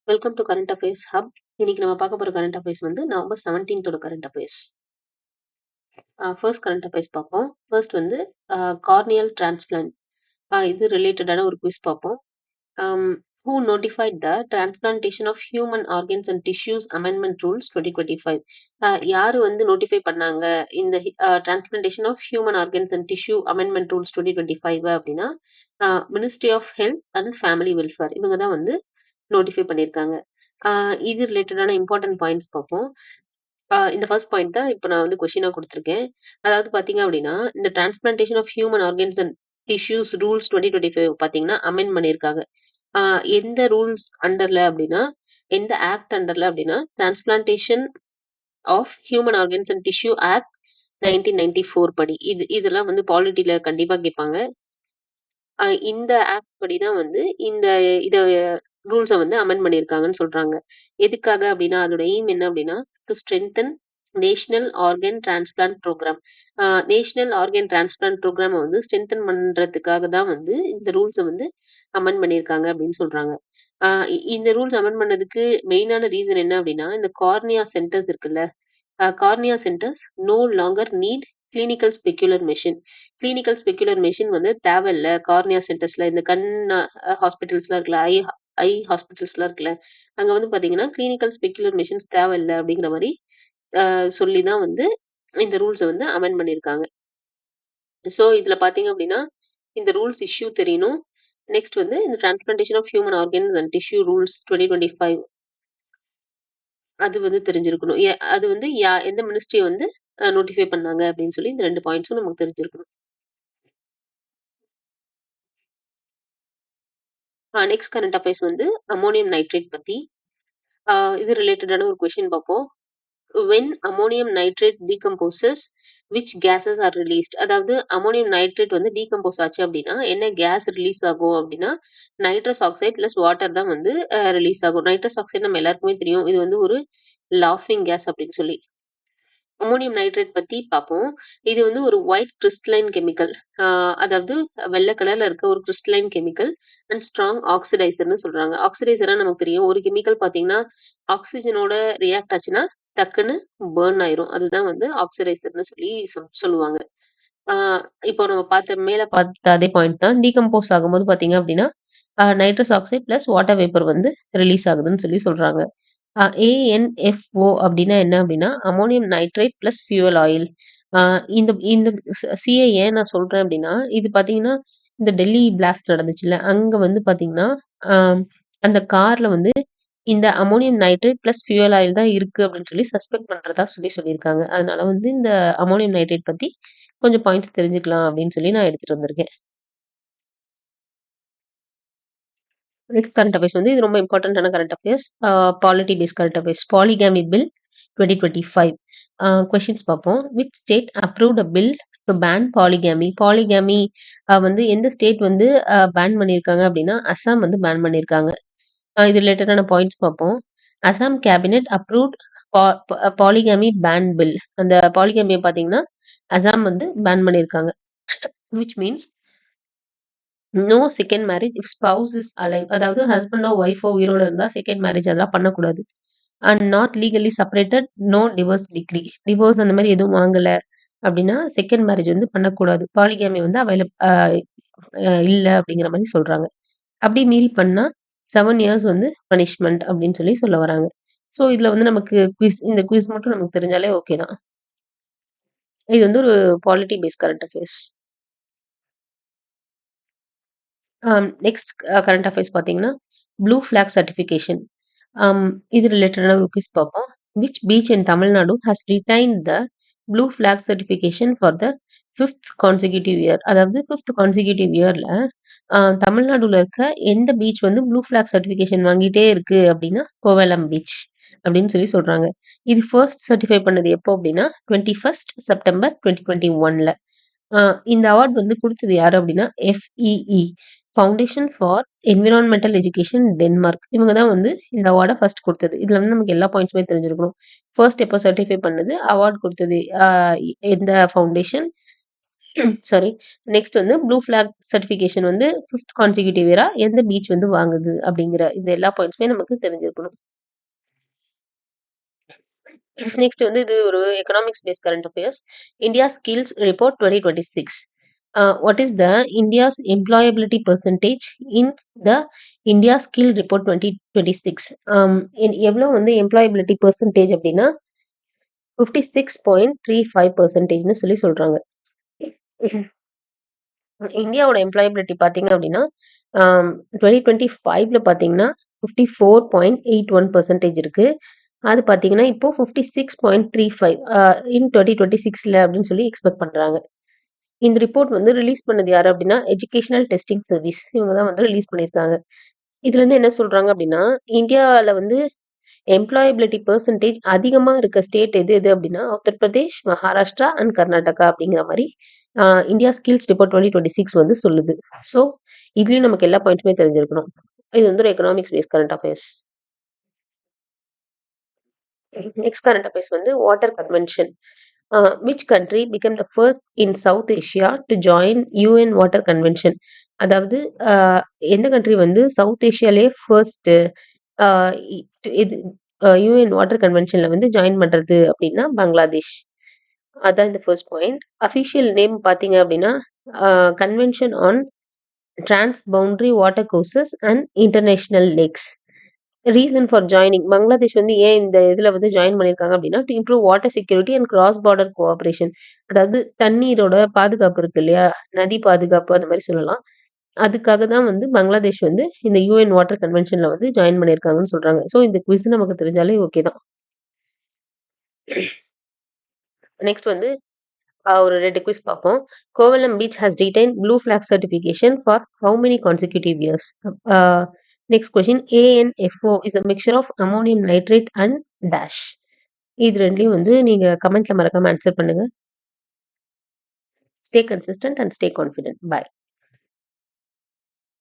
Welcome to current affairs hub. இன்னைக்கு நம்ம பார்க்க போற கரண்ட் அஃபேர்ஸ் வந்து November 17th current affairs. First current affairs பார்ப்போம். ஃபர்ஸ்ட் வந்து கார்னியல் டிரான்ஸ்பிளான்ட், இது ரிலேட்டடான ஒரு குவிஸ் பார்ப்போம். Who notified the transplantation of human organs and tissues amendment rules 2025? யாரு வந்து நோட்டிஃபை பண்ணாங்க இந்த transplantation of human organs and tissue amendment rules 2025 அப்படின்னா ministry of health and family welfare இவங்க தான் வந்து நோட்டிஃபை பண்ணியிருக்காங்க. இது ரிலேட்டடான இம்பார்ட்டன்ட் பாயிண்ட்ஸ் பார்ப்போம். இந்த ஃபர்ஸ்ட் பாயிண்ட் தான் இப்போ நான் வந்து கொஸ்டினா கொடுத்துருக்கேன். அதாவது பார்த்தீங்க அப்படின்னா, இந்த transplantation of human organs and tissues rules 2025 பார்த்தீங்கன்னா அமெண்ட் பண்ணியிருக்காங்க. எந்த ரூல்ஸ் அண்டர்ல அப்படின்னா, எந்த ஆக்ட் அண்டர்ல அப்படின்னா, transplantation of human organs and tissue act 1994 படி. இதெல்லாம் வந்து பாலிட்டில கண்டிப்பா கேட்பாங்க. இந்த ஆக்ட் படி தான் வந்து இத ரூல்ஸ வந்து அமெண்ட் பண்ணியிருக்காங்கன்னு சொல்றாங்க. எதுக்காக அப்படின்னா, அதோட எய்ம் என்ன அப்படின்னா, to strengthen national organ transplant program. National organ transplant ப்ரோக்ராம வந்து ஸ்ட்ரெங்தன் பண்றதுக்காக தான் வந்து இந்த ரூல்ஸ வந்து அமெண்ட் பண்ணியிருக்காங்க அப்படின்னு சொல்றாங்க. இந்த ரூல்ஸ் அமெண்ட் பண்ணதுக்கு மெயினான ரீசன் என்ன அப்படின்னா, இந்த கார்னியா சென்டர்ஸ் இருக்குல்ல, cornea centres no longer need clinical specular machine. Clinical specular machine வந்து தேவையில்ல கார்னியா சென்டர்ஸ்ல. இந்த கண் ஹாஸ்பிட்டல்ஸ்லாம் இருக்குல்ல, ஐ ஹாஸ்பிட்டல்ஸ்லாம் இருக்குல்ல, அங்க வந்து பாத்தீங்கன்னா கிளினிக்கல் ஸ்பெக்குலர் மெஷின்ஸ் தேவையில்ல அப்படிங்கிற மாதிரி சொல்லி தான் வந்து இந்த ரூல்ஸை வந்து அமெண்ட் பண்ணியிருக்காங்க. ஸோ இதுல பாத்தீங்க அப்படின்னா இந்த ரூல்ஸ் இஷ்யூ தெரியணும். நெக்ஸ்ட் வந்து இந்த transplantation of human organs and tissue rules 2025 அது வந்து தெரிஞ்சிருக்கணும். அது வந்து எந்த மினிஸ்ட்ரி வந்து நோட்டிஃபை பண்ணாங்க அப்படின்னு சொல்லி இந்த 2 பாயிண்ட்ஸும் நமக்கு தெரிஞ்சிருக்கணும். நெக்ஸ்ட் கரண்ட் அஃபேர்ஸ் வந்து அமோனியம் நைட்ரேட் பத்தி. இது ரிலேட்டடான ஒரு கொஸ்டின் பார்ப்போம். when ammonium nitrate decomposes which gases are released? அதாவது அமோனியம் நைட்ரேட் வந்து டீகம்போஸ் ஆச்சு அப்படின்னா என்ன கேஸ் ரிலீஸ் ஆகும் அப்படின்னா, நைட்ரஸ் ஆக்சைடு பிளஸ் வாட்டர் தான் வந்து ரிலீஸ் ஆகும். நைட்ரஸ் ஆக்சைடு நம்ம எல்லாருக்குமே தெரியும், இது வந்து ஒரு லாஃபிங் கேஸ் அப்படின்னு சொல்லி. அமோனியம் நைட்ரேட் பத்தி பார்ப்போம். இது வந்து ஒரு ஒயிட் கிறிஸ்டலைன் கெமிக்கல். அதாவது வெள்ளை கலர்ல இருக்க ஒரு கிறிஸ்டலைன் கெமிக்கல் அண்ட் ஸ்ட்ராங் ஆக்சிடைசர்னு சொல்றாங்க. ஆக்சிடைசரா நமக்கு தெரியும், ஒரு கெமிக்கல் பாத்தீங்கன்னா ஆக்சிஜனோட ரியாக்ட் ஆச்சுன்னா டக்குன்னு பர்ன் ஆயிரும். அதுதான் வந்து ஆக்சிடைசர்னு சொல்லி சொல்லுவாங்க. இப்போ நம்ம மேல பார்த்த அதே பாயிண்ட் தான். டீகம்போஸ் ஆகும்போது பாத்தீங்க அப்படின்னா nitrous oxide plus water vapour வந்து ரிலீஸ் ஆகுதுன்னு சொல்லி சொல்றாங்க. ANFO அப்படின்னா என்ன அப்படின்னா, ammonium nitrate plus fuel oil. இந்த இந்த CA ஏன் நான் சொல்றேன் அப்படின்னா, இது பார்த்தீங்கன்னா, இந்த டெல்லி பிளாஸ்ட் நடந்துச்சுல்ல, அங்க வந்து பார்த்தீங்கன்னா, அந்த கார்ல வந்து இந்த ammonium nitrate plus fuel oil தான் இருக்கு அப்படின்னு சொல்லி சஸ்பெக்ட் பண்றதா சொல்லியிருக்காங்க. அதனால வந்து இந்த அமோனியம் நைட்ரேட் பத்தி கொஞ்சம் பாயிண்ட்ஸ் தெரிஞ்சுக்கலாம் அப்படின்னு சொல்லி நான் எடுத்துட்டு வந்திருக்கேன். நெக்ஸ்ட் கரண்ட் அஃபேர்ஸ் வந்து இது ரொம்ப இம்பார்ட்டன்டான current affairs. Polity based current affairs. Polygamy bill 2025 questions பார்ப்போம். Which state approved a bill to ban polygamy? Polygamy வந்து எந்த ஸ்டேட் வந்து பேன் பண்ணியிருக்காங்க அப்படின்னா, அசாம் வந்து பேன் பண்ணியிருக்காங்க. இது ரிலேட்டடான பாயிண்ட்ஸ் பார்ப்போம். Assam cabinet approved polygamy ban bill. அந்த பாலிகேமியை பார்த்தீங்கன்னா அசாம் வந்து பேன் பண்ணியிருக்காங்க. Which means no second marriage if spouse is alive. அதாவது ஹஸ்பண்டோ ஒய்ஃபோ உயிரோட இருந்தா செகண்ட் மேரேஜ் அதெல்லாம் பண்ணக்கூடாது. And not legally separated, no divorce decree. Divorce அந்த மாதிரி எதுவும் வாங்கல அப்படின்னா செகண்ட் மேரேஜ் வந்து பண்ணக்கூடாது. பாலிகேமி வந்து இல்ல அப்படிங்கிற மாதிரி சொல்றாங்க. அப்படி மீறி பண்ணா 7 years வந்து பனிஷ்மெண்ட் அப்படின்னு சொல்லி சொல்ல வராங்க. ஸோ இதுல வந்து நமக்கு இந்த குவிஸ் மட்டும் நமக்கு தெரிஞ்சாலே ஓகே தான். இது வந்து ஒரு polity based current affairs. Next current affairs பார்த்தீங்கன்னா, ப்ளூ ஃபிளாக் சர்டிஃபிகேஷன். இது ரிலேட்டடான ஒரு குவிஸ் பார்ப்போம். Which beach in Tamil Nadu has retained the blue flag certification for the 5th consecutive year? அதாவது 5th கான்சிக்யூட்டிவ் இயர்ல தமிழ்நாடுல இருக்க எந்த பீச் வந்து ப்ளூ ஃபிளாக் சர்டிஃபிகேஷன் வாங்கிட்டே இருக்கு அப்படின்னா, கோவளம் பீச் அப்படின்னு சொல்லி சொல்றாங்க. இது ஃபர்ஸ்ட் சர்டிஃபை பண்ணது எப்போ அப்படின்னா 21st September 2021ல. இந்த அவார்ட் வந்து குடுத்தது யாரு அப்படின்னா, FEE foundation for environmental education Denmark. இவங்க தான் வந்து இந்த அவார்ட ஃபர்ஸ்ட் குடுத்தது. இதுல வந்து நமக்கு எல்லா பாயிண்ட்ஸுமே தெரிஞ்சிருக்கணும். ஃபர்ஸ்ட் எப்போ சர்டிஃபை பண்ணது, அவார்ட் குடுத்தது எந்த ஃபவுண்டேஷன், சாரி. நெக்ஸ்ட் வந்து ப்ளூ ஃபிளாக் சர்டிஃபிகேஷன் வந்து 5த் கான்சிக்யூட்டிவ் இயரா எந்த பீச் வந்து வாங்குது அப்படிங்கிற இந்த எல்லா பாயிண்ட்ஸுமே நமக்கு தெரிஞ்சிருக்கணும். நெக்ஸ்ட் வந்து இது ஒரு economics base current affairs. India skills report 2026. What is the India's employability percentage in the India skill report 2026? எவ்வளோ வந்து எம்ப்ளாயபிலிட்டி பெர்சன்டேஜ் அப்படின்னா 56.35%ன்னு சொல்லி சொல்றாங்க. இந்தியாவோட எம்ப்ளாயபிலிட்டி பார்த்தீங்க அப்படின்னா, 2025ல பார்த்தீங்கன்னா 54.81% இருக்கு. அது பார்த்தீங்கன்னா, இப்போ 56.35 இன் 2026ல அப்படின்னு சொல்லி எக்ஸ்பெக்ட் பண்றாங்க. இந்த ரிப்போர்ட் வந்து ரிலீஸ் பண்ணது யாரு அப்படின்னா, எஜுகேஷனல் டெஸ்டிங் சர்வீஸ். இவங்க தான் வந்து ரிலீஸ் பண்ணியிருக்காங்க. இதுலருந்து என்ன சொல்றாங்க அப்படின்னா, இந்தியால வந்து எம்ப்ளாயபிலிட்டி பெர்சன்டேஜ் அதிகமா இருக்க ஸ்டேட் எது எது அப்படின்னா, உத்தரப்பிரதேஷ், மகாராஷ்டிரா அண்ட் கர்நாடகா அப்படிங்கிற மாரி இந்தியா ஸ்கில்ஸ் ரிப்போர்ட் 2026 வந்து சொல்லுது. ஸோ, இதுலயும் நமக்கு எல்லா பாயிண்ட்ஸுமே தெரிஞ்சிருக்கணும். இது வந்து ஒரு economics base current affairs. Next current affairs வந்து water convention. Which country become the first in south Asia to join UN water convention? அதாவது எந்த கண்ட்ரி வந்து சவுத் ஏஷியாலேயே ஃபர்ஸ்ட் இது யூஎன் வாட்டர் கன்வென்ஷன்ல வந்து ஜாயின் பண்றது அப்படின்னா பங்களாதேஷ். அதான் இந்த ஃபர்ஸ்ட் பாயிண்ட். அஃபிஷியல் நேம் பார்த்தீங்க அப்படின்னா convention on trans boundary water courses and international lakhs. Reason for joining Bangladesh வந்து ஏன் இந்த இதுல வந்து ஜாயின் பண்ணியிருக்காங்க அப்படின்னா to improve water security and cross border cooperation. அதாவது தண்ணீரோட பாதுகாப்பு இருக்கு இல்லையா, நதி பாதுகாப்பு அந்த மாதிரி சொல்லலாம். அதுக்காக தான் வந்து பங்களாதேஷ் வந்து இந்த யூஎன் வாட்டர் கன்வென்ஷன்ல வந்து ஜாயின் பண்ணியிருக்காங்கன்னு சொல்றாங்க. ஸோ இந்த குவிஸ் நமக்கு தெரிஞ்சாலே ஓகே தான். நெக்ஸ்ட் வந்து ஒரு 2 குவிஸ் பார்ப்போம். Kovalam beach has retained blue flag certification for how many consecutive years? Next question ANFO is a mixture of ammonium nitrate and dash. இது 2லயும் வந்து நீங்க கமெண்ட்ல மறக்காம ஆன்சர் பண்ணுங்க. Stay consistent and stay confident. Bye.